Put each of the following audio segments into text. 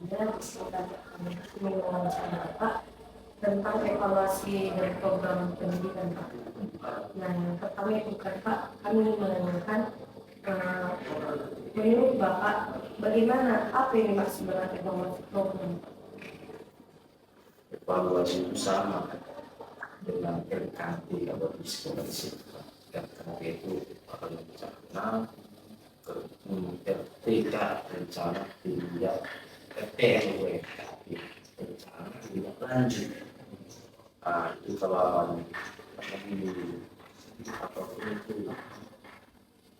dan mengulangi Pak tentang evaluasi dari program pendidikan Pak. Nah, yang pertama itu kan Pak, kami menanyakan menurut Bapak bagaimana apa ini Mas sebenarnya evaluasi program? Evaluasi itu sama dengan RKT kalau di sekolah RKT itu rencana RTK rencana tindak RTRW rencana tindak lanjut. Nah itu kalau di apapun itu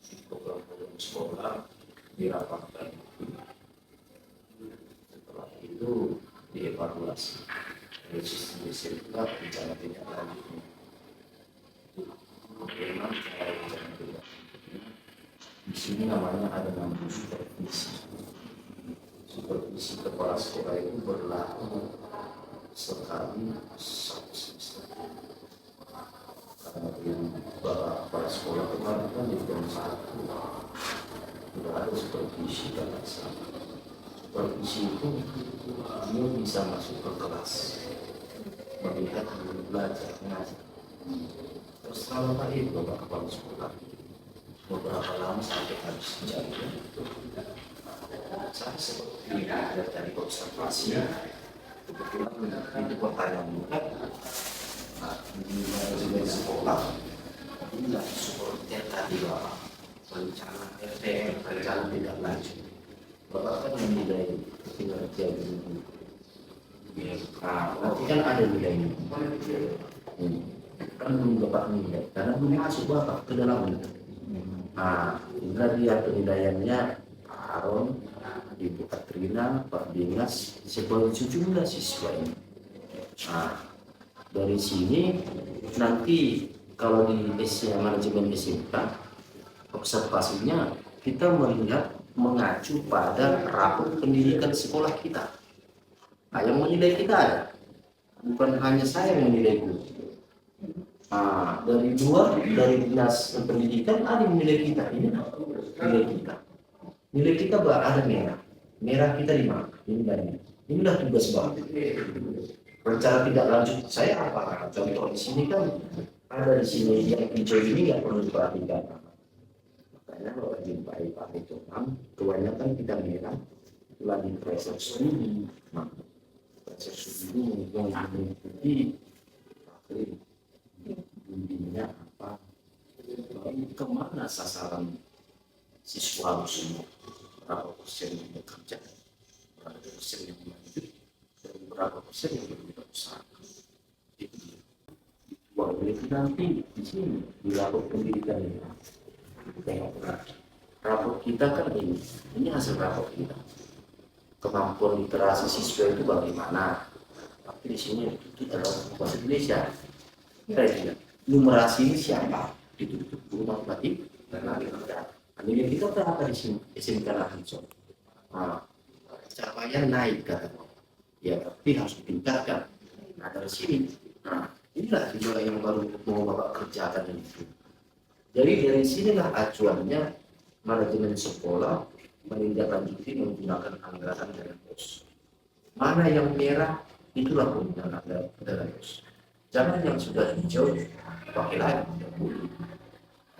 di program-program sekolah dirapatkan, setelah itu dievaluasi dari sistem sirkular rencana tindak lanjutnya. Memang cara rencana tindak lanjutnya di sini namanya ada namanya supervisi. Supervisi kepala sekolah itu berlaku sekali satu semester. Karena yang kepala sekolah kemarin kan di jam 1 tidak ada supervisi dan supervisi itu dia bisa masuk ke kelas melihat guru belajar mengajar. Terus kalau tadi bapak kepala sekolah beberapa lama sampai habis jam saya seperti dari observasi kebetulan itu pertanyaan bukan di manajemen sekolah inilah seperti yang tadi bapak rencana RTM rencana tidak lanjut. Bapak kan menilai kinerja guru. Nanti kan ada nilainya. Kan belum bapak nilai karena belum masuk bapak ke dalam. Dia penilaiannya Pak Aron, Ibu Katrina, Pak Dinas, sebagai sejumlah siswa ini. Dari sini nanti kalau di manajemen SMK observasinya kita melihat mengacu pada rapor pendidikan sekolah kita. Yang menilai kita ada, bukan hanya saya yang menilai guru. Dari dinas pendidikan ada yang menilai kita. Ini nilai kita. Nilai kita ada merah kita di mana? Ini banyak. Inilah tugas bapak. Rencana tidak lanjut saya apa? Contoh di sini kan ada di sini yang hijau ini nggak perlu diperhatikan. Makanya kalau jumpai Pak itu kebanyakan kita merah lagi pressure studi. Pressure studi yang mengikuti bunyinya apa? Kemana sasaran siswa semua? Berapa persen yang bekerja? Berapa persen yang lanjut? Dan berapa persen yang berusaha? Itu nanti di sini di rapor pendidikan ini. Rapor kita kan ini hasil rapor kita. Kemampuan literasi siswa itu bagaimana? Tapi di sini kita dalam bahasa Indonesia. Kira-kira numerasi ini siapa? Itu guru matematik dan lagi kerja. Nilai kita berapa di sini? SMK langsung. Capaian naik kata. Ya tapi harus ditingkatkan. Dari sini. Inilah juga yang baru mau bapak kerjakan itu. Jadi dari sinilah acuannya manajemen sekolah menindaklanjuti menggunakan anggaran dari pos. Mana yang merah itulah penggunaan anggaran pos. Jangan yang sudah hijau pakai lagi.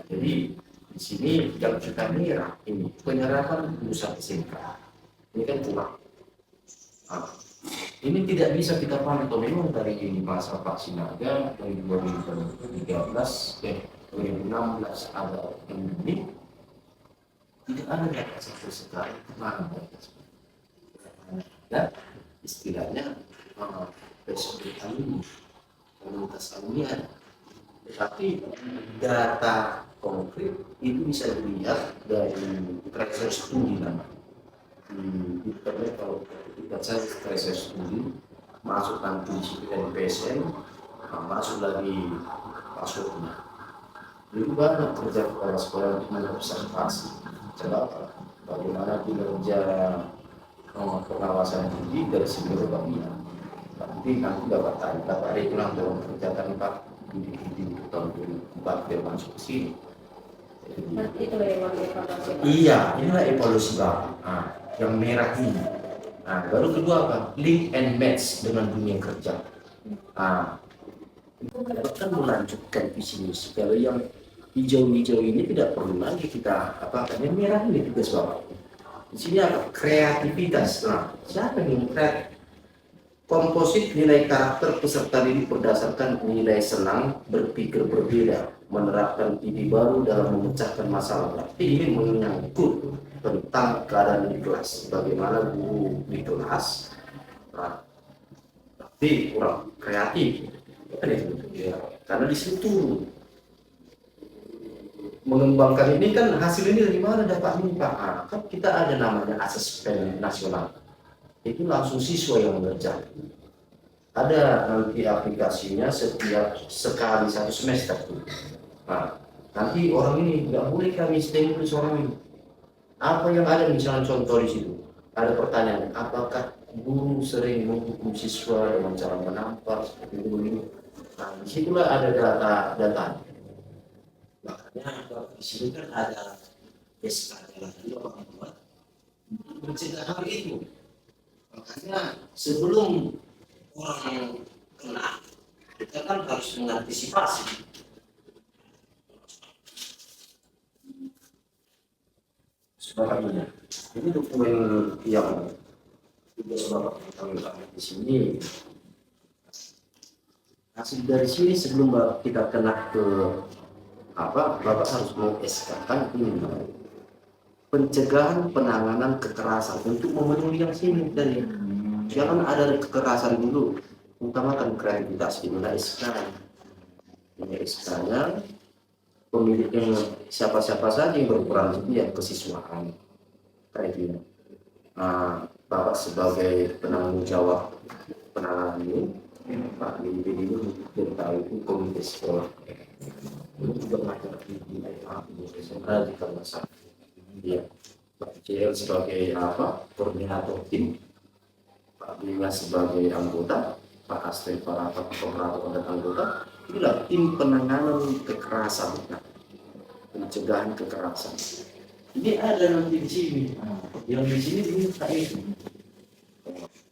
Jadi di sini yang sudah merah ini penyerapan pusat SMK ini kan kurang. Ini tidak bisa kita pantau memang dari masa Vaksinaga dari 2013 2016 ada ini tidak ada data sama sekali kemana dan istilahnya PSBB ini komunitas alumni, tetapi data konkret itu bisa dilihat dari tracer studi namanya. Di internet kalau kita cari tracer studi masuk nanti di situ dari PSN, masuk lagi passwordnya. Itu banyak kerja kepala sekolah untuk mengobservasi bagaimana kinerja pengawasan tinggi dari seluruh bagian. Nanti dapat ada pulang dalam kerjaan Pak di tahun 2004 dia masuk ke sini. Itu yang evaluasi. Iya, inilah evaluasi Bapak. Yang merah ini. Nah, baru kedua apa? Link and match dengan dunia kerja. Nah, itu kan melanjutkan visi misi. Kalau yang hijau-hijau ini tidak perlu lagi kita apa? Yang merah ini tugas bapak. Di sini apa? Kreativitas. Nah, siapa yang kreatif? Komposit nilai karakter peserta didik berdasarkan nilai senang, berpikir berbeda, menerapkan ide baru dalam memecahkan masalah. Berarti ini menyangkut tentang keadaan di kelas, bagaimana guru di kelas. Nah, tapi kurang kreatif, ya. Karena di situ mengembangkan ini kan hasil ini dari mana dapat ini Pak? Nah, kan kita ada namanya asesmen nasional. Itu langsung siswa yang mengerjakan. Ada nanti aplikasinya setiap sekali 1 semester. Nah, nanti orang ini nggak boleh kami stimulus orang ini. Apa yang ada misalnya contoh di situ? Ada pertanyaan, apakah guru sering menghukum siswa dengan cara menampar seperti ini? Nah, disitulah ada data. Makanya di sini kan ada SK-nya lagi orang tua mencegah hal itu. Makanya sebelum orang kena, kita kan harus mengantisipasi. Sebagainya. Ini dokumen yang tugas bapak kami di sini. Hasil dari sini sebelum kita kena ke apa, bapak harus mau SK-kan ini pencegahan penanganan kekerasan untuk memenuhi yang sini tadi. Jangan ada kekerasan dulu, utamakan kreativitas. Inilah SK. Ini SK-nya pemilik yang siapa-siapa saja yang berperan itu ya kesiswaan kayak gitu. Nah, bapak sebagai penanggung jawab penanganan ini, Pak Bibi ini tentang itu komite sekolah. Ini juga masyarakat di SMA di kawasan. Iya, Pak JL sebagai apa koordinator tim, Pak Bima sebagai anggota, Pak Asri para operator dan anggota. Inilah tim penanganan kekerasan, pencegahan kekerasan. Ini ada nanti di sini. Yang di sini diminta itu.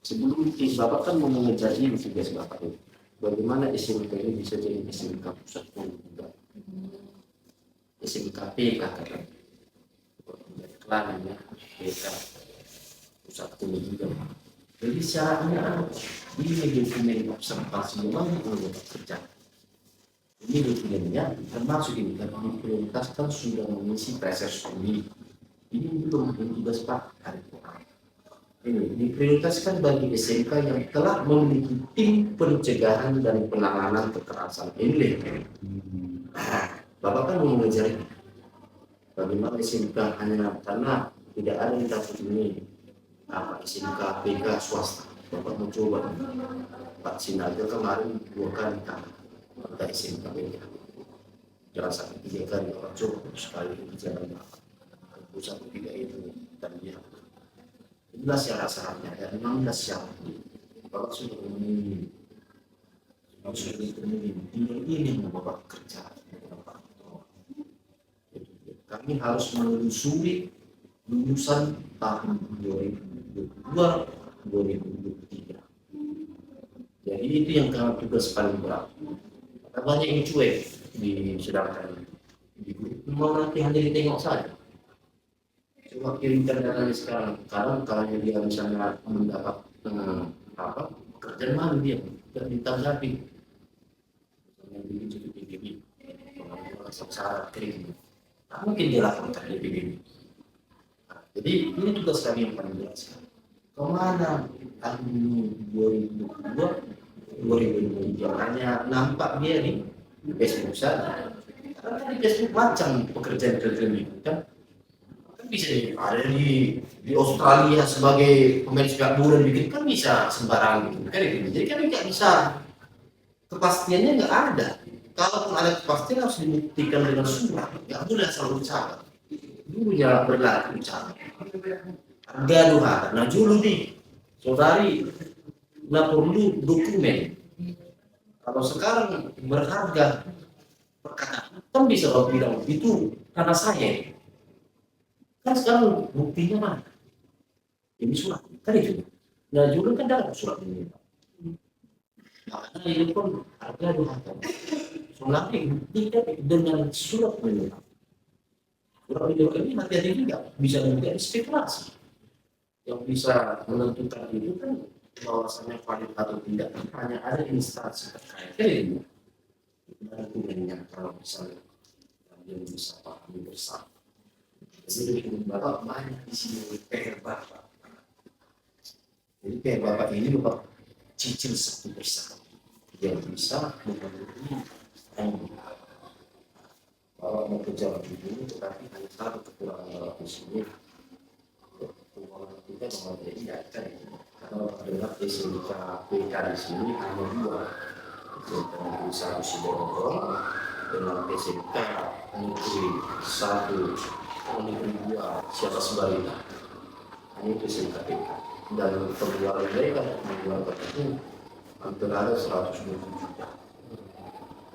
Sebelum bapak kan mau mengejar ini tugas bapak itu. Bagaimana SMK ini bisa jadi SMK pusat pendidikan, SMK PK kan? Kelannya PK pusat pendidikan. Jadi syaratnya ini dokumen observasi memang untuk kerja. Ini dokumennya termasuk ini kan diprioritaskan sudah mengisi proses studi. Ini belum tugas Pak hari ini diprioritaskan bagi SMK yang telah memiliki tim pencegahan dan penanganan kekerasan ini. Nah, bapak kan mau mengejar bagaimana SMK hanya karena tidak ada yang dapat ini apa SMK PK swasta. Bapak mau coba vaksin aja kemarin 2 kali kan pada SMK PK. Jelas 3 kali orang coba sekali bicara pusat tidak itu dan dia. Inilah syarat-syaratnya dan 16 syarat. Bapak sudah memenuhi, ini bapak kerja. Kami harus menelusuri lulusan tahun 2022-2023. Jadi itu yang kami tugas paling berat. Karena banyak yang cuek sedangkan di grup mau nanti hanya ditengok saja. Coba kirimkan datanya sekarang. Kalau dia misalnya mendapat apa pekerjaan mana dia tidak ditanggapi. Yang ini jadi PBB, orang sengsara kirim. Nah, mungkin dia lakukan di PBB. Nah, jadi ini tugas kami yang paling jelas. Kemana tahun 2022-2023 hanya nampak dia di Facebook saja. Karena di Facebook macam pekerjaan-pekerjaan itu kan. Bisa ada di Australia sebagai pemain sepak bola bikin kan bisa sembarangan gitu kan itu. Jadi kan nggak bisa, kepastiannya nggak ada. Kalaupun ada kepastian harus dibuktikan dengan surat. Nggak boleh asal ucapan. Dulu ya berlaku ucapan. Gaduh harga. Nah dulu nih saudari nggak perlu dokumen. Kalau sekarang berharga perkataan kan bisa lo bilang itu karena saya. Kan sekarang buktinya mana? Ini surat, kan itu. Nah juga kan dalam surat ini Pak. Karena ini pun harga dihantar. Soalnya tidak dengan surat menyurat. Surat menyurat ini hati-hati juga bisa menjadi spekulasi. Yang bisa menentukan itu kan bahwasannya valid atau tidak hanya ada instansi terkait. Ini dokumennya kalau misalnya yang bisa pahami bersama. Jadi Bapak banyak di sini PR Bapak. Jadi PR Bapak ini Bapak cicil satu persatu yang bisa memenuhi bahwa mau kerja ini, tetapi hanya satu kekurangan dalam di sini. Keuangan kita memang tidak kan, karena adalah SMK PK di sini hanya dua, SMK satu Sidoarjo dengan SMK Negeri satu Negeri dua Siapa Sebarita, hanya itu SMK PK. Dan pengeluaran mereka mengeluarkan itu hampir ada 120 juta.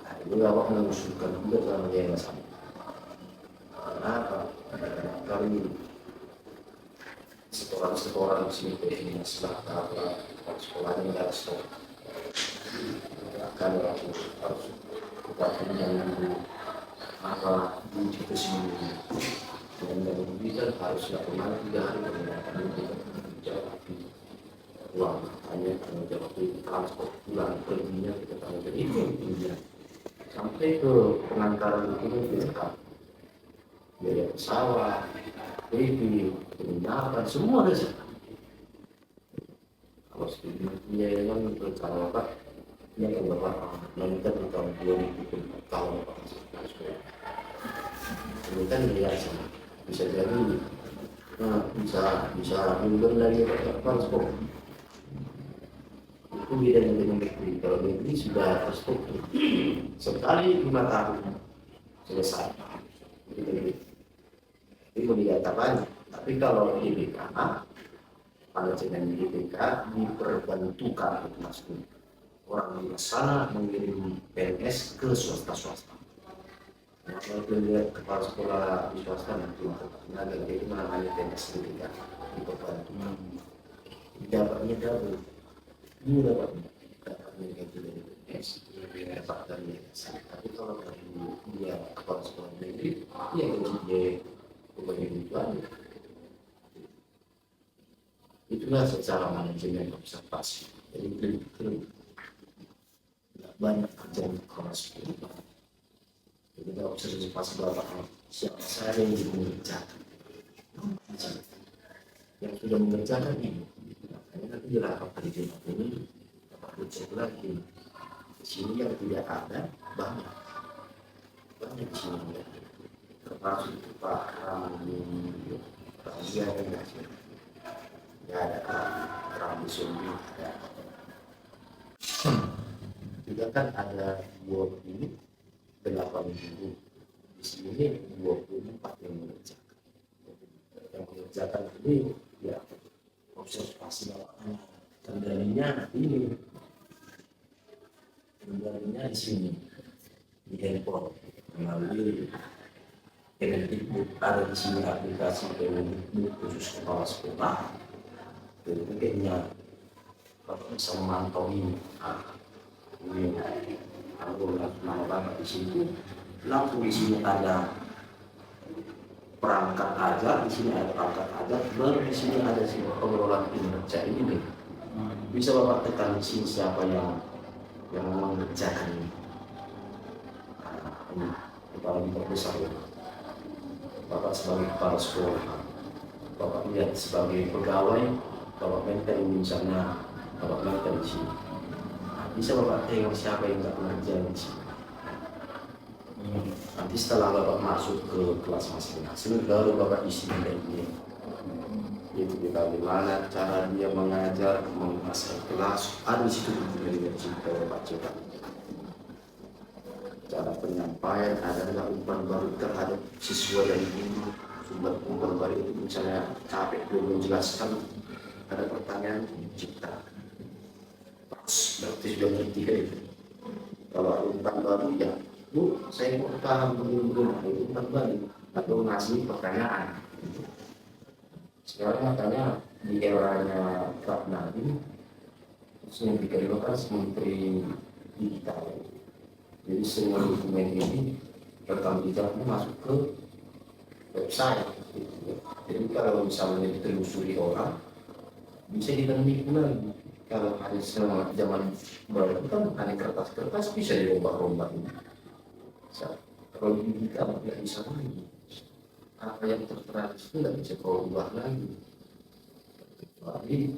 Nah, itu awak mengusulkan juga dalam yayasan. Karena apa? Kami setoran di sini ini setelah sekolahnya tidak sekolah. Akan harus kita punya apa di sini dengan dari kan harus lakukan 3 hari kemudian kita jawab uang hanya tanggung jawab itu transport pulang perginya kita tanggung jawab itu intinya sampai ke pengantaran itu kita biaya pesawat, TV, penginapan semua ada sih. Kalau sebelumnya kan kalau Pak yang beberapa meminta di tahun 2000 tahun Pak ini kan biasa bisa jadi bisa mundur lagi transport itu beda dengan negeri. Kalau negeri sudah terstruktur sekali 5 tahun selesai itu dikatakan. Tapi kalau di BKA manajemen di BKA diperbantukan untuk masuk orang di sana mengirim PNS ke swasta. Nah, kalau dilihat kepala sekolah di swasta nanti tenaga itu namanya PNS di BKA diperbantu. Dapatnya double. Dia dapatnya gaji dari PNS, dapat dari yayasan. Tapi kalau dia kepala sekolah negeri, dia gaji dia bukan tujuan. Itulah secara manajemen observasi. Jadi banyak kerjaan kepala sekolah. Jadi kita observasi berapa siapa saja yang mengerjakan. Yang sudah mengerjakan ini. Nanti di rapat kerja ini dapat dicek lagi. Di sini yang tidak ada banyak di sini ya. Termasuk Pak Ramli, Ramli ya ada Ramli Sumbi ada. Juga kan ada 28 di sini 24 yang mengerjakan. Yang mengerjakan ini ya observasi kendalinya ini kendalinya di sini di handphone melalui Kemendikbud. Ada di sini aplikasi Kemendikbud khusus kepala sekolah. Jadi mungkinnya Bapak bisa memantau ini. Ini kalau nama Bapak di sini langsung di sini ada perangkat ajar, di sini ada perangkat ajar, baru di sini ada pengelolaan kinerja ini nih. Bisa Bapak tekan di sini siapa yang mengerjakan ini. Ini kepala besar ya. Bapak sebagai kepala sekolah, Bapak lihat sebagai pegawai, Bapak minta ini misalnya, Bapak minta di sini. Bisa Bapak tengok siapa yang nggak mengerjakan di sini. Nanti setelah Bapak masuk ke kelas masing-masing, baru Bapak isi dan ini. Itu bagaimana cara dia mengajar, menguasai kelas, ada di situ dari situ Bapak coba. Cara penyampaian adalah umpan balik terhadap siswa dari guru. Sumber umpan balik itu misalnya capek belum menjelaskan, ada pertanyaan cipta. Berarti sudah ngerti kan itu. Kalau umpan balik ya, Bu, saya mau paham belum itu umpan balik atau ngasih pertanyaan. Sekarang katanya di eranya Pak Nadiem yang dikeluarkan Menteri Digital. Jadi semua dokumen ini rekam jejaknya masuk ke website. Jadi kalau misalnya ditelusuri orang bisa ditemukan lagi. Kalau hari zaman baru kan ada kertas-kertas bisa dirombak-rombak. Kalau digital nggak bisa lagi. Apa yang tertera itu nggak bisa berubah lagi. Kecuali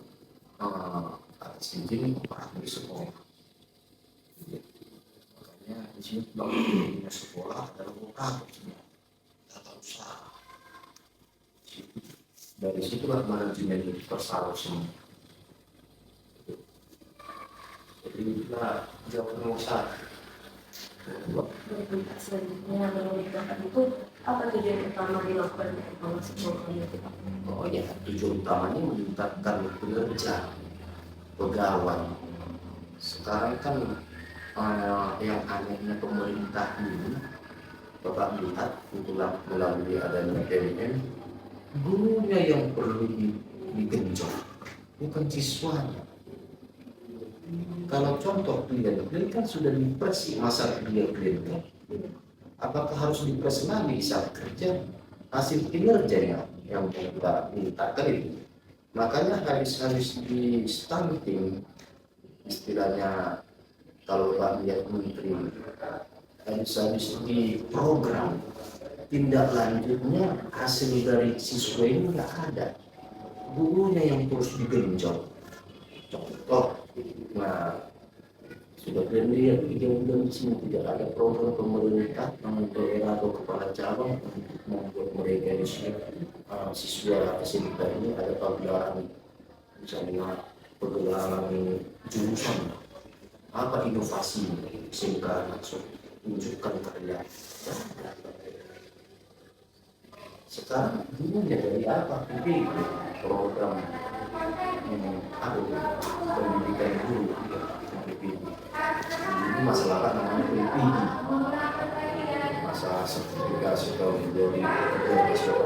atas izin Pak di sekolah. Makanya di sini bangunnya sekolah adalah operator tata usaha. Dari situlah manajemen itu tersalur semua. Jadi kita jawab pengusaha. Selanjutnya menunjukkan itu apa tujuan utama dilakukan evaluasi program itu Pak? Oh ya, tujuan utamanya meningkatkan kinerja pegawai. Sekarang kan yang anehnya pemerintah ini, Bapak lihat melalui adanya PMN, gurunya yang perlu digenjot, bukan siswanya. Kalau contoh klien kan sudah dipres masa dia klien, apakah harus dipres lagi saat kerja? Hasil kinerjanya yang kita mintakan itu. Makanya harus di stunting, istilahnya kalau Pak lihat menteri, harus di program tindak lanjutnya hasil dari siswa ini nggak ada, gurunya yang terus digenjot. Contoh, nah sudah lihat di sini tidak ada program pemerintah daerah atau kepala cabang untuk membuat mereka di sini siswa SMK ini ada pagelaran, misalnya pagelaran jurusan apa inovasi SMK langsung tunjukkan karya. Sekarang dulunya dari apa? Ini program pendidikan guru ini masalah apa namanya PPD, masalah sertifikasi atau menjadi profesional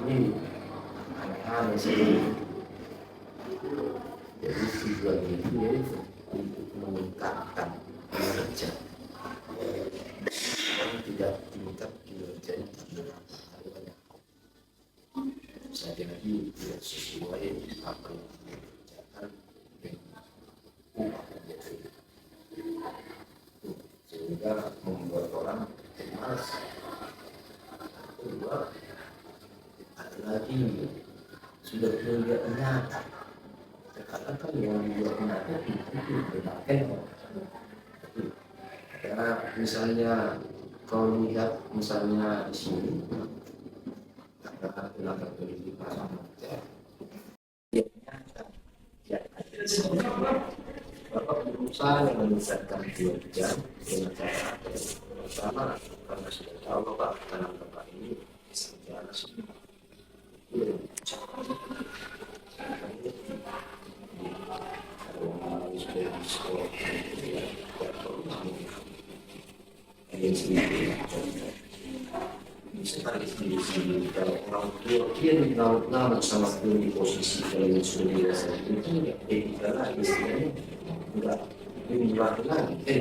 ini aneh-aneh sih. Jadi tujuan itu yaitu untuk meningkatkan kinerja, tidak tingkat kinerjanya banyak saja lagi tidak sesuai apa yang dikerjakan dengan upahnya, sehingga membuat orang malas. Kedua, ada lagi sudah terlihat nyata. Sekarang kan yang dibuat nyata itu benar. Karena misalnya kalau lihat misalnya di sini tenaga pendidikan Bapak berusaha meningkatkan kinerja dengan cara pertama karena sudah tahu Bapak anak-anak ini sejarah semua. Sendiri kalau orang tua dia dilaut sama dia di posisi kalau yang sudah dirasa itu nggak etika lagi, istilahnya nggak dimulai lagi,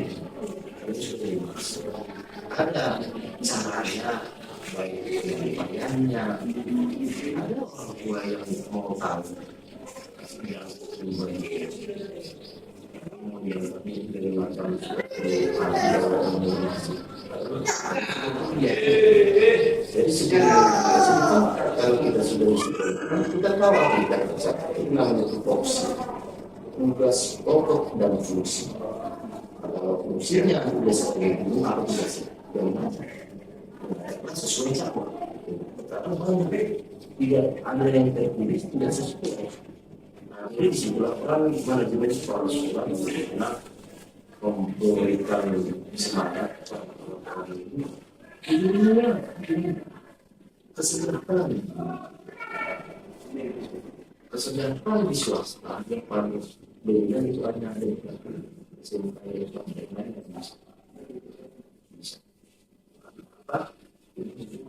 harus sudah dimaksud ada caranya baik penyampaiannya, ada orang tua yang mau tahu yang kemudian dari macam jadi sebenarnya kalau kita sudah disiplin, kita tahu apa kita kerjakan. Itu namanya tupoksi, tugas pokok dan fungsi. Kalau fungsinya sudah seperti itu, harus sudah sesuai siapa. Karena banyak tidak ada yang terpilih tidak sesuai. Nah, jadi disitulah orang manajemen sekolah memberikan semangat ini kesejahteraan di swasta yang paling beda itu hanya ada di SMK yang lain yang bisa apa ini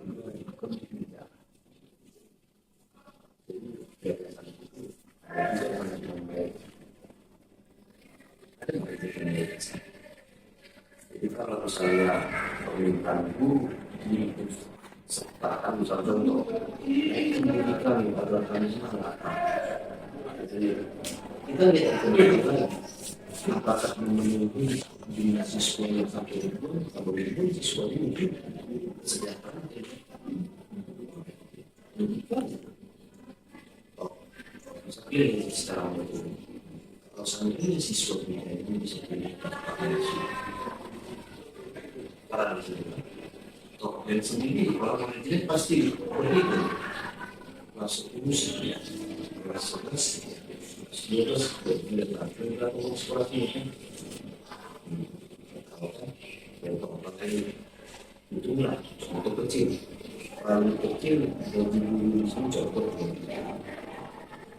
saya permintaan guru disertakan misalnya contoh naik pendidikan agar kami semangat. Jadi kita lihat itu apakah memenuhi jumlah siswa yang sampai ribuan atau ribuan siswa ini mungkin kesejahteraan pendidikan. Misalnya secara betul, kalau seandainya siswa ini bisa diberikan para tokoh dan sendiri orang jelek pasti berhitung masuk musik ya masuk musik terus kita ngomong seperti ini kalau kan yang tokoh lain itu lah contoh kecil paling kecil bagi guru itu contoh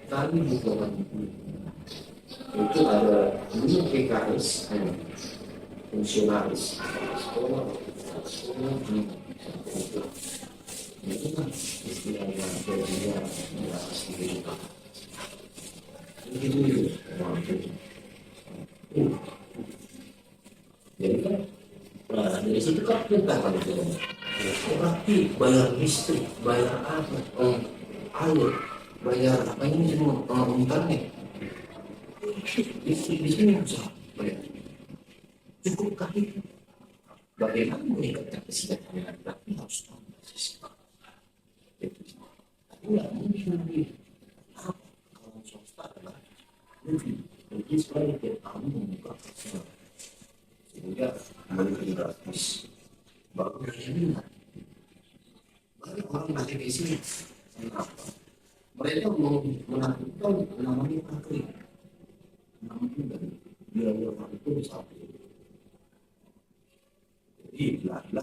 kami bukan itu ada guru PKS fungsionaris sekolah itu kan istilahnya gajinya di atas 3 juta begitu jadi kan dari situ kan kita kan tapi bayar listrik bayar apa air bayar apa ini semua internet itu di sini bisa bayar cukupkah itu? Bagaimana meningkatkan kesejahteraan tapi harus tambah sistem. Tapi nggak mungkin lebih apa kalau swasta adalah lebih sebaliknya kamu membuka pasar sehingga menjadi gratis. Baru dari banyak orang nanti di sini kenapa? Mereka mau melakukan namanya praktik, namun dari biaya itu bisa. Jadi karena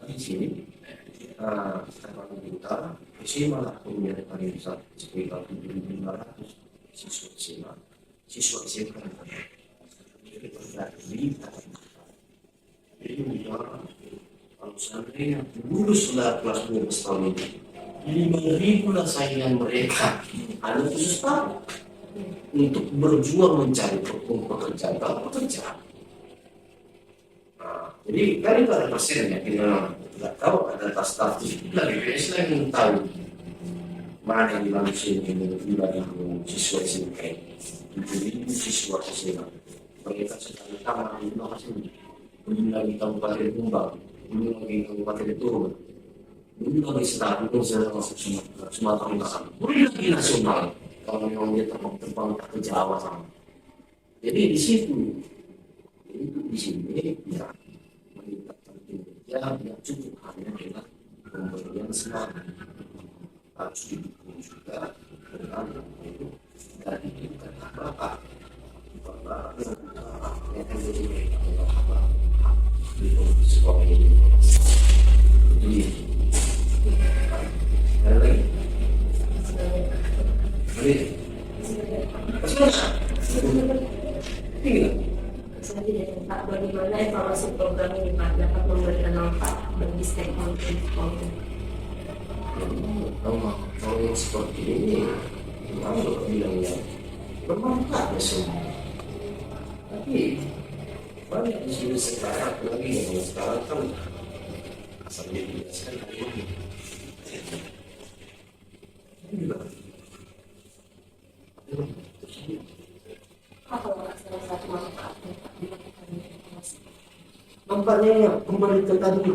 di sini sekarang kita SMA lah punya pariwisata sekitar 7.500 siswa SMA SMK jadi terjadi jadi bicara kalau seandainya lulus sudah kelas 12 tahun ini 5.000 lah saingan mereka ada khusus tahu untuk berjuang mencari pekerjaan kalau pekerjaan. Jadi kan itu ada persennya, kita nggak tahu ada status kita BPS lah yang tahu mana yang langsung yang siswa SMK, 7.000 siswa SMA. Mereka sedang tamat di lokasi ini, belum lagi Kabupaten Tumbang, belum lagi Kabupaten Turun, belum lagi status masuk Sumatera Utara, belum lagi nasional. Kalau memang dia terbang ke Jawa sama. Jadi di situ, itu di sini ya. Yang cukup hanya dengan pemberian semangat harus didukung juga dengan itu dari tingkat apa yang menjadi apa di sekolah ini. Jadi ada lagi. Pak, bagaimana evaluasi program ini Pak dapat memberikan manfaat bagi stakeholder sekolah? Kalau yang seperti ini, kalau bilangnya bermanfaat ya semua. Tapi banyak di sini sekarang lagi yang sekarang kan asal dibiasakan hari ini. Ini juga. Apa salah satu manfaatnya Pak dilakukan evaluasi? Nampaknya pemerintah tadi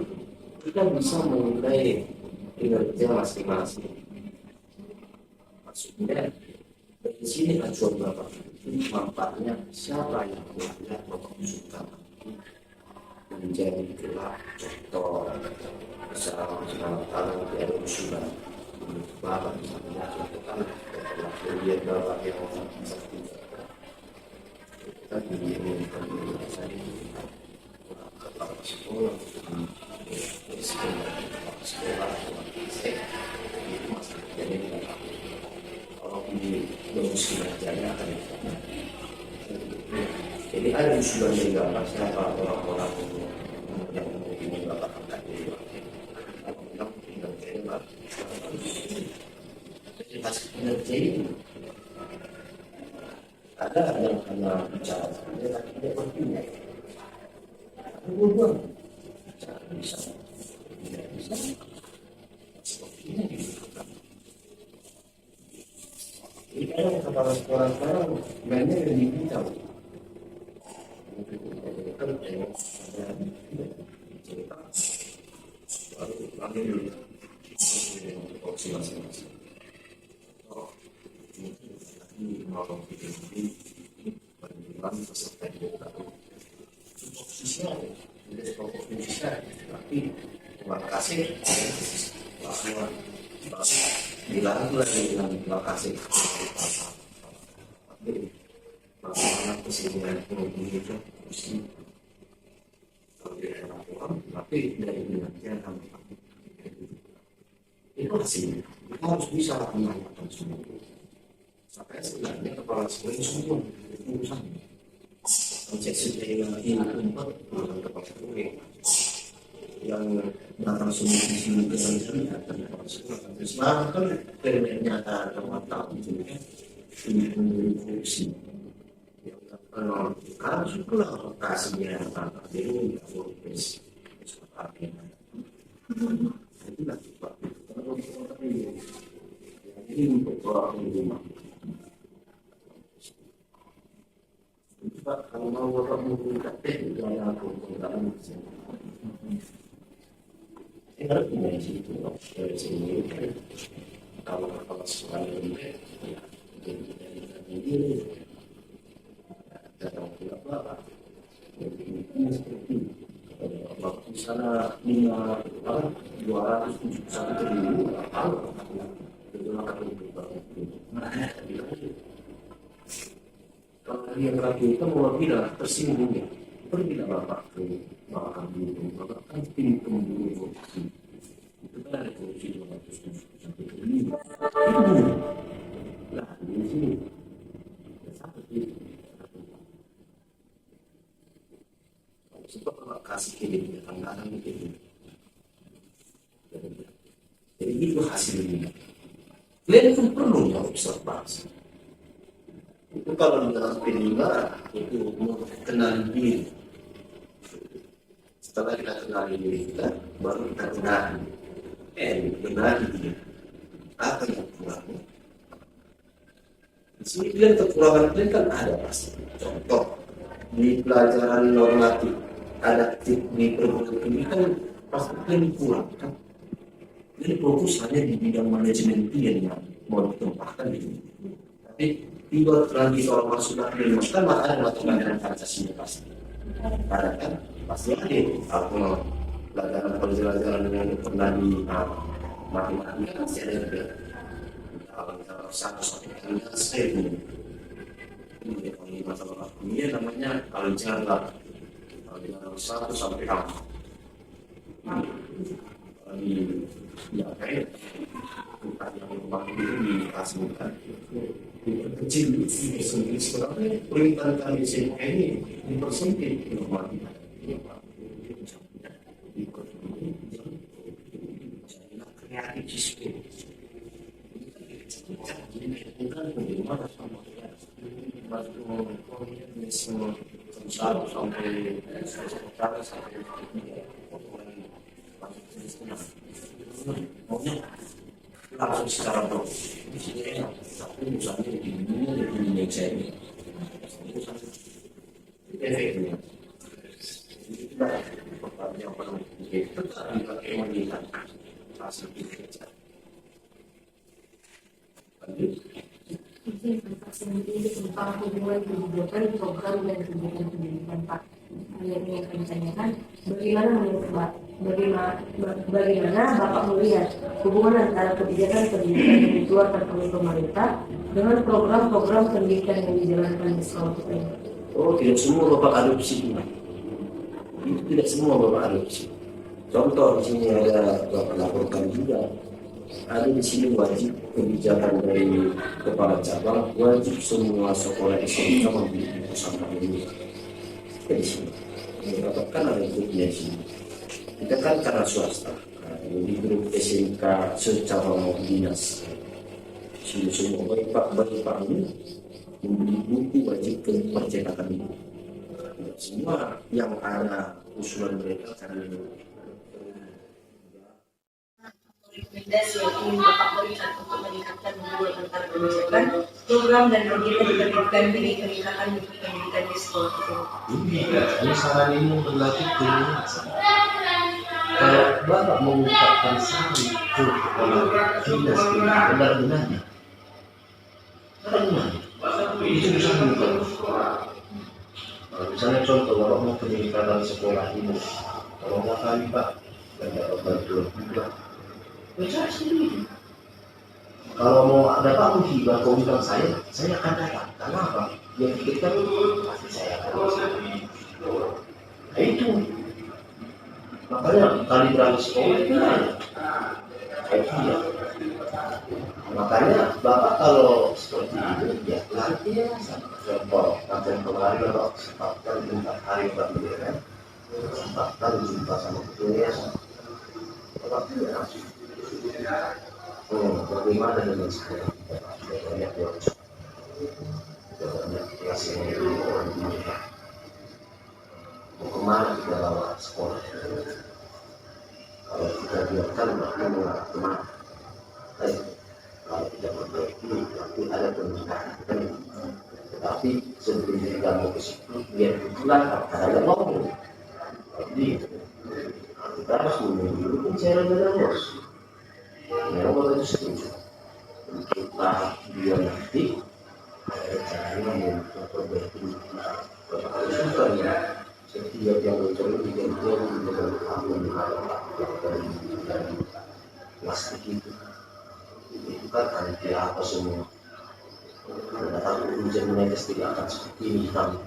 kita bisa menilai kinerja masing-masing. Maksudnya dari sini acuan berapa manfaatnya siapa yang melihat bapak suka menjadi gerak contoh misalnya kalau dia ada usulan bapak misalnya contohkan dia bapak yang bisa tidak kita diinginkan saya kepala sekolah sekolah itu masalah jadi kalau di dosis belajarnya akan jadi ada usulan dari bapak siapa orang-orang yang mungkin bapak akan jadi kalau bilang tinggal jadi bapak jadi pas kinerja itu ada yang hanya bicara saja tapi dia berpindah Buang. Bisa. Tidak bisa. Ini dibutuhkan. Jadi kalau kepala sekolah sekarang mainnya yang digital. Baru ambil opsi masing-masing. Ini mau ini penjualan peserta juga. Posisinya, tidak seperti posisinya, tapi terima kasih. Dilarang pula dengan terima kasih. Tapi bagaimana kesedihan ekonomi itu mesti tapi dari pengertian itu hasilnya. Kita harus bisa melakukan semua. Sampai sebenarnya kepala sekolah itu semua urusan. Konsep yang ini tempat kepala sekolah yang datang semua di sini dengan sini akan kepala sekolah. Sekarang kan ternyata termata itu kan ini menjadi fungsi. Kalau sudah lokasinya apa jadi fokus seperti itu lah Pak. Ini untuk orang rumah. Pak kalau mau orang membuka itu ada penggunaan ini harus punya situ dari sini kalau sekolah ini ya jadi ini datang apa ini seperti waktu sana 271 triliun kalau yang terakhir itu mau bilang tersinggung ya pergi bapak ke bapak dulu bapak kan tim dulu korupsi itu kan ada korupsi 271 triliun itu lah di sini satu itu sebab kasih kirim anggaran itu jadi itu hasilnya kalian pun perlu observasi itu kalau di dalam penilaian itu mengenali diri setelah kita kenali diri kita baru kita kenali diri apa yang kurang di sini kalian kekurangan kalian kan ada pasti contoh di pelajaran normatif adaptif di perguruan tinggi kan pasti kalian kurang kan ini fokus hanya di bidang manajemen yang mau ditempatkan di sini tapi tiba lagi soal masuk lagi kan ada pelajaran Pancasila pasti ada kan pasti ada aku pelajaran yang pernah di matematika kan masih ada juga kalau satu kali saya ini kalau di masalah ini namanya aljabar kalau 1 sampai 6 di kayak bukan yang rumah itu dikasihkan kecil sendiri sebenarnya permintaan kami SMA ini dipersempit normatif kreatif sistem bukan bagaimana sama masuk satu sampai maunya langsung secara bro di sini enak tapi misalnya di Indonesia ini efeknya itulah yang perlu tetap dipakai melihat hasil kerja ini tentang hubungan kebijakan program dan kebijakan pendidikan Pak. Yang ingin kami tanyakan, bagaimana Bapak melihat hubungan antara kebijakan pendidikan yang dikeluarkan oleh pemerintah dengan program-program pendidikan yang dijalankan di sekolah kita ini? Oh, tidak semua Bapak adopsi. Itu tidak semua Bapak adopsi. Contoh di sini ada Bapak laporkan juga. Ada di sini wajib kebijakan dari kepala cabang, wajib semua sekolah SMK memiliki pusaka ini. Di sini, kan ada grupnya di sini. Kita kan karena swasta, di grup SMK secara dinas. Sini semua baik Pak ini membeli buku wajib ke percetakan ini. semua yang ada usulan mereka karena rekomendasi yang ingin Bapak berikan untuk meningkatkan hubungan antara kebijakan, program dan kegiatan diterapkan demi peningkatan mutu pendidikan di sekolah itu. ini saran ini berlaku komunikasi. Kalau Bapak mengungkapkan saran itu kepada dinas benar-benarnya, itu bisa mengungkapkan. Misalnya contoh, Bapak mau peningkatan sekolah ini, kalau nggak kali Pak, tidak bantuan juga. Bicara sendiri. Kalau mau ada Pak musibah kau bilang saya akan datang. Kenapa? Dia pikirkan pasti saya akan datang. Nah, itu. Makanya kali berani sekolah itu ada. Itu ya. Makanya Bapak kalau seperti itu ya latihan contoh latihan kemarin Bapak sempatkan 4 hari Bapak belajar, sempatkan jumpa sama ketua Bapak tidak langsung. Bagaimana dengan sekolah? Banyak kelas yang mau kemana kita bawa sekolah? Kalau kita biarkan mereka mau kemana? Kalau tidak memperbaiki, nanti ada pemerintahan. Tetapi sebelum kita mau ke situ, biar kebetulan ada ngomong. Jadi kita harus menunggu pencairan dana bos. Memang Bapak itu setuju. Kita dia nanti caranya memperbaiki. Bapak harus suka ya. Setiap yang mencari diganti dengan kamu dari plastik itu kan anti apa semua. Datang hujan menetes tidak akan seperti ini hitam.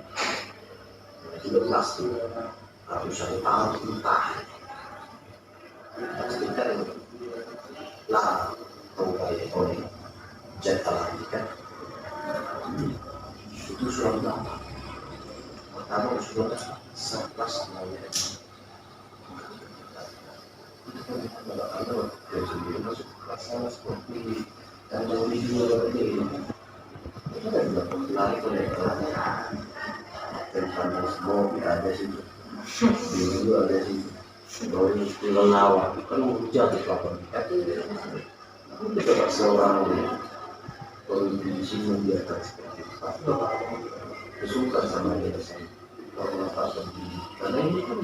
Juga plastik harus ada tahun mentah. Plastik kan lah tahu kayak oleh jatah lagi kan. Itu surat berapa? Pertama sudah sekelas namanya. Kalau anda yang sendiri masuk kelas sama seperti dan jauh di dua berarti itu ada juga lari ke level tentang semua tidak ada situ di dulu ada situ kalau di sekolah lawan kan hujan di kapan tapi aku tidak seorang politisi membiarkan seperti itu aku suka sama dia sendiri kalau apa karena ini kan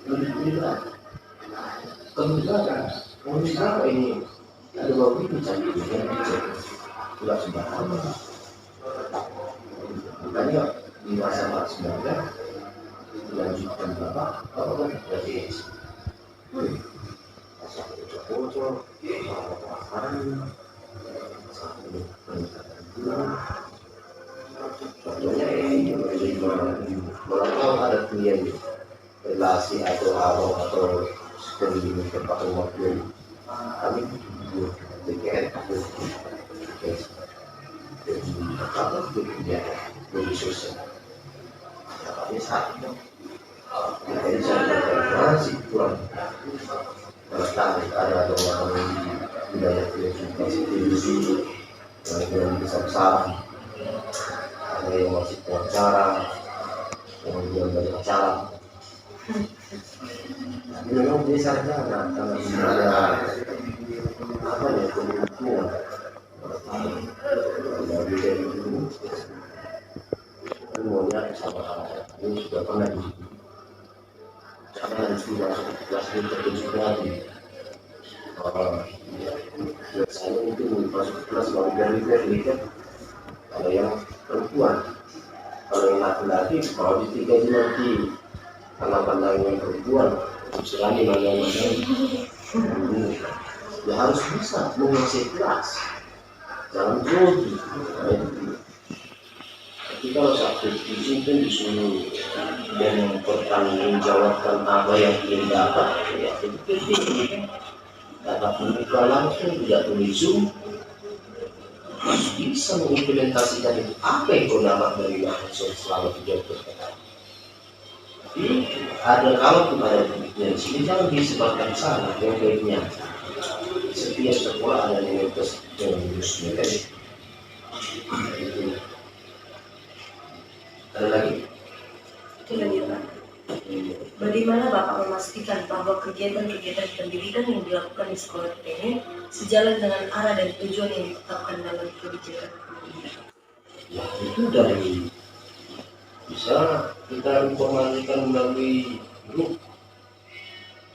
lebih mudah kemudian menurut ini ada babi dicari yang dicek tidak sembarangan makanya di masa 19 dilanjutkan Bapak kan berarti masa bocor-bocor kebakaran satu peningkatan gula contohnya ini kalau ada klien relasi atau awal atau dari tempat waktu kami DKR jadi apa dia lebih sosial tapi saat itu jadi saya masih kurang tertarik ada orang budaya filsafat yang bisa besar ada yang masih wawancara kemudian banyak acara. Memang biasanya karena ada apa ya kebutuhan dari dulu semuanya sama ini sudah pernah di karena sudah kelas tertujuh lagi biasanya itu masuk kelas baru dari kan kalau yang perempuan kalau yang laki-laki kalau di 3 nanti karena pandangan perempuan selagi bagaimana ya harus bisa menguasai kelas jangan grogi tapi kalau satu disimpan disuruh dan mempertanggungjawabkan apa yang dia dapat ya itu penting dapat membuka langsung tidak boleh zoom harus bisa mengimplementasikan itu apa yang kau dapat dari langsung selama 3 bulan. Jadi ada kalau ada di sini jangan disebarkan sana yang baiknya. Setiap sekolah ada yang harusnya kan. Ada lagi? Itu lagi memastikan bahwa kegiatan-kegiatan pendidikan yang dilakukan di sekolah ini sejalan dengan arah dan tujuan yang ditetapkan dalam kebijakan pendidikan. Ya, itu dari bisa kita informasikan melalui grup.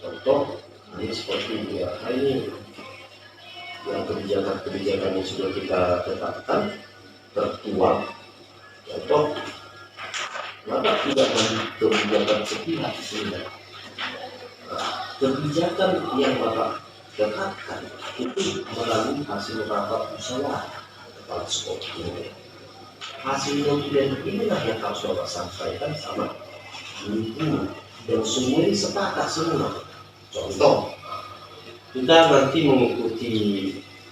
Contoh, ini seperti ya, ini yang kebijakan-kebijakan yang sudah kita tetapkan tertuang. Contoh, maka tidak lanjut kebijakan sepihak sebenarnya. Kebijakan yang Bapak tetapkan itu melalui hasil rapat musyawarah kepala sekolah ini. Hasil dokumen inilah yang harus Bapak sampaikan sama guru dan semua ini sepakat semua. Contoh, kita nanti mengikuti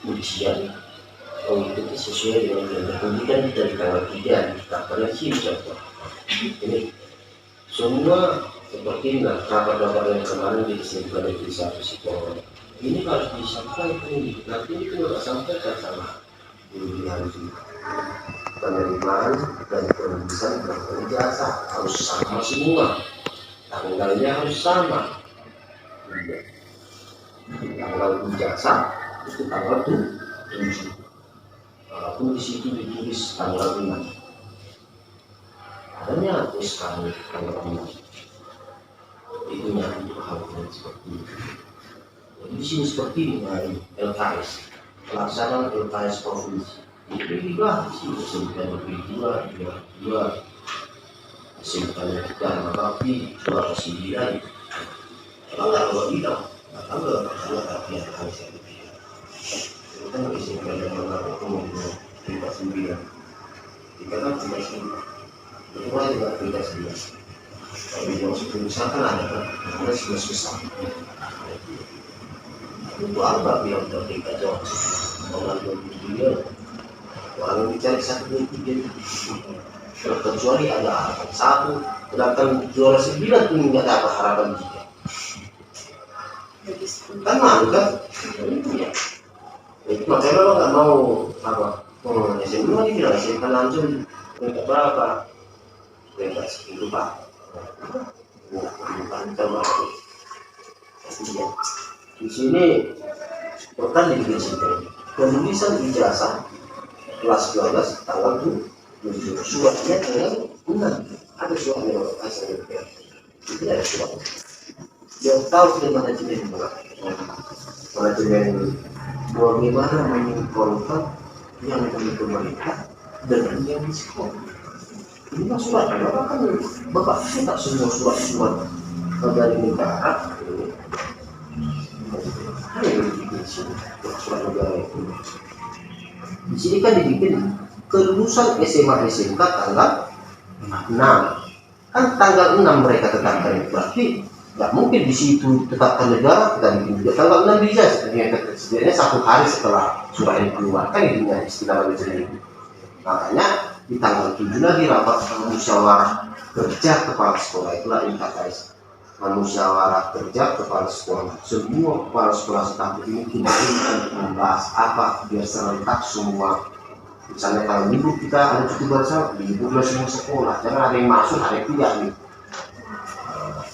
ujian, mengikuti sesuai dengan agenda pendidikan dari tanggal 3 di tanggal SIM contoh. Ini semua seperti rapat-rapat yang kemarin disampaikan di satu sekolah. Ini harus disampaikan nanti itu Bapak sampaikan sama guru yang penerimaan dan penulisan dan ijazah harus sama semua, tanggalnya harus sama. Tanggal ijazah itu tanggal 7, walaupun di situ ditulis tanggal 6. Adanya SK tanggal 6. Itu yang hal seperti itu. Jadi di sini seperti dengan LKS, pelaksanaan LKS provinsi. Itu juga sih kesimpulan lebih dua kesimpulannya kita tapi suara 9. Kalau tidak, kalau tapi yang harus lebih. Itu kan kesimpulan yang mana umum kita 9. Kita kan tidak 9. Itu kan juga tidak 9. Kalau di bawah 10 besar kan ada 11 besar. Itu apa yang kita jawab? Mengambil dia. Orang yang dicari 1, 2, 3 kecuali ada harapan 1, sedangkan juara 9 pun nggak dapat harapan 3. Kan malu kan? Ya. Itu makanya lo nggak mau apa? SMA lagi bilang SMA langsung peringkat berapa? Peringkat 10 Pak. Bukan sama aku. Di sini bukan dibikin sini. Penulisan ijazah kelas 12 tanggal 7 suratnya tanggal 6 ada suratnya asal itu ada surat yang tahu sudah manajemen bagaimana menyinkronkan yang dari pemerintah dengan yang di sekolah. Ini kan surat Bapak kan Bapak minta semua surat-surat dari negara ada yang dibikin sini surat negara itu. Di sini kan dibikin kelulusan SMA SMK tanggal 6. Kan tanggal 6 mereka tetapkan, berarti nggak mungkin di situ tetapkan negara kita bikin juga tanggal 6 bisa sebenarnya 1 hari setelah surat ini keluar kan ini istilah itu. Makanya di tanggal 7 lagi rapat musyawarah kerja kepala sekolah, itulah MKKS. Musyawarah kerja kepala sekolah, semua kepala sekolah sekampung ini kita membahas apa biar serentak semua. Misalnya kalau minggu kita ada cuti bersama, minggu semua sekolah, jangan ada yang masuk, ada yang tidak nih.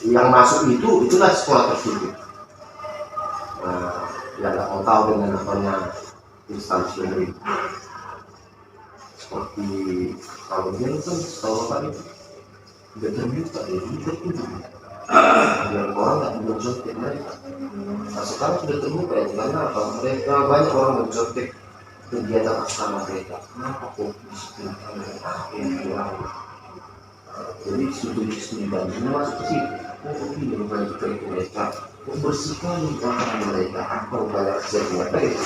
Yang masuk itulah sekolah tersebut. Yang nggak mau tahu dengan namanya instansi pemerintah. Seperti kalau dia kan tahu apa itu, udah terbuka, yang orang nggak mencontek mereka. Nah sekarang sudah terbuka ya, karena apa? Mereka banyak orang mencontek kegiatan asrama mereka. Kenapa kok disiplin mereka yang kurang? Jadi studi bandingnya masuk ke situ. Ini membantu mereka membersihkan lingkungan mereka. Apa banyak kerja mereka itu?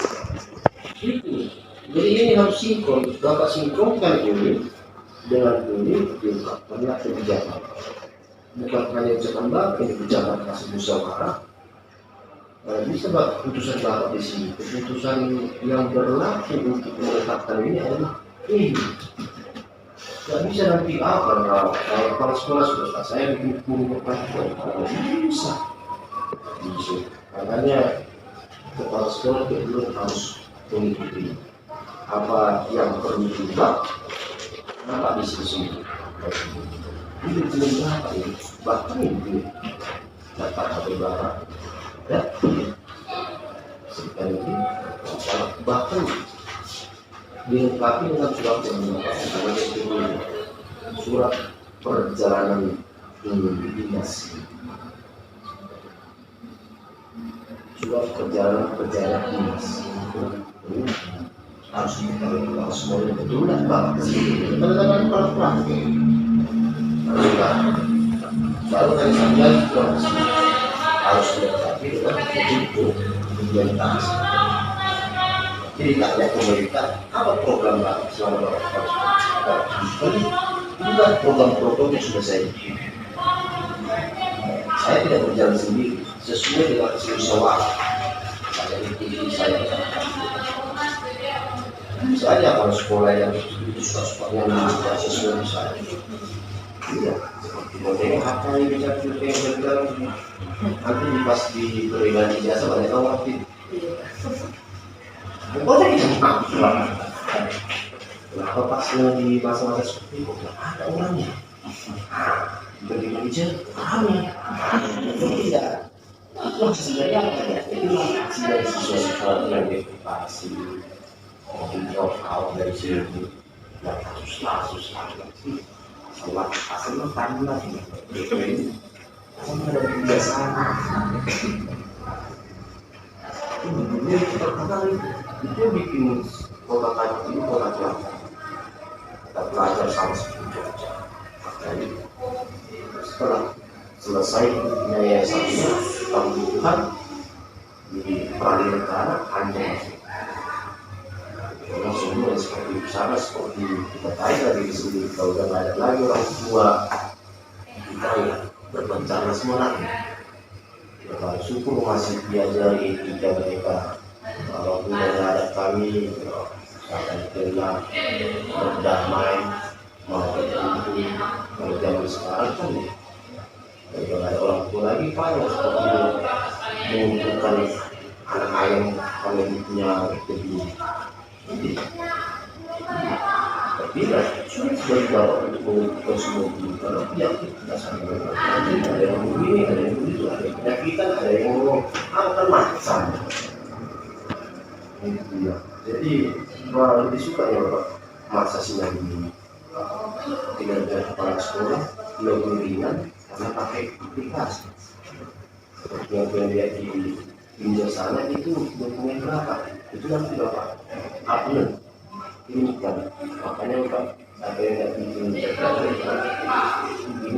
Jadi ini harus sinkron. Bapak sinkronkan ini dengan ini banyak kebijakan. Bukan hanya ucapan Bapak, ini kebijakan hasil musyawarah. Bisa Bapak keputusan Bapak di sini. Keputusan yang berlaku untuk menetapkan ini adalah ini. Tidak bisa nanti kalau kepala sekolah sudah selesai saya bikin guru kepala bisa. Makanya kepala sekolah belum harus mengikuti apa yang perlu diubah. Kenapa di sini? Ini belum berapa ini? Bahkan ini dapat HP Bapak ya sekali lagi bahkan dilengkapi dengan surat yang namanya surat perjalanan dinas, surat perjalanan dinas harus diketahui kalau semuanya betul dan bagus. Tanda-tangan praktik. Baru tadi saya harus dilengkapi dengan buku identitas. Jadi tanya pemerintah apa program Bapak selama Bapak harus ini program-program yang sudah saya bikin. Saya tidak berjalan sendiri sesuai dengan keseluruhan saya ikuti saya. Saya kalau sekolah yang itu suka-sukanya tidak sesuai dengan saya. Iya, seperti model apa yang bisa kita bilang nanti pas di peringatan jasa banyak orang aktif. Pokoknya kita mampu banget. Kenapa pas di masa-masa seperti itu ada orangnya? Begitu aja, kami tidak. Itu sebenarnya apa ya? Itu masih dari siswa-siswa yang depresi. Drop out dari sini, dan kasus lagi, salah hasilnya tadi lagi, itu sama ada kebiasaan. Ini kita kenal itu bikin kota tadi ini kota Jakarta. Kita belajar sama seperti Jogja. Jadi setelah selesai yayasannya Tuhan di peradilan negara hanya langsung mulai seperti sana seperti kita tahu dari sini kalau udah nggak ada lagi orang tua kita ya berbencana semua lagi kita syukur masih diajari etika mereka kalau udah nggak ada kami akan tenang berdamai mau berkumpul kalau zaman sekarang kan kalau nggak ada orang tua lagi pak yang seperti itu mengumpulkan anak ayam kalau punya lebih tapi sulit bagi Bapak untuk mengumpulkan semua ini karena penyakit tidak sama ada yang begini, ada yang begitu, ada yang penyakitan, ada yang ngomong akan macam itu ya. Jadi lebih suka ya Bapak masa siang ini tidak ada kepala sekolah lebih ringan karena pakai aplikasi seperti yang kita lihat di pinjol sana itu dokumen berapa itu nanti Bapak upload ini kan makanya Bapak ada yang nggak bikin ini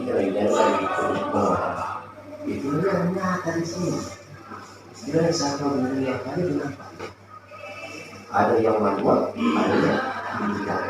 kalian lagi itu yang nyata di sini sebenarnya sama dunia kali kenapa ada yang manual ada yang digital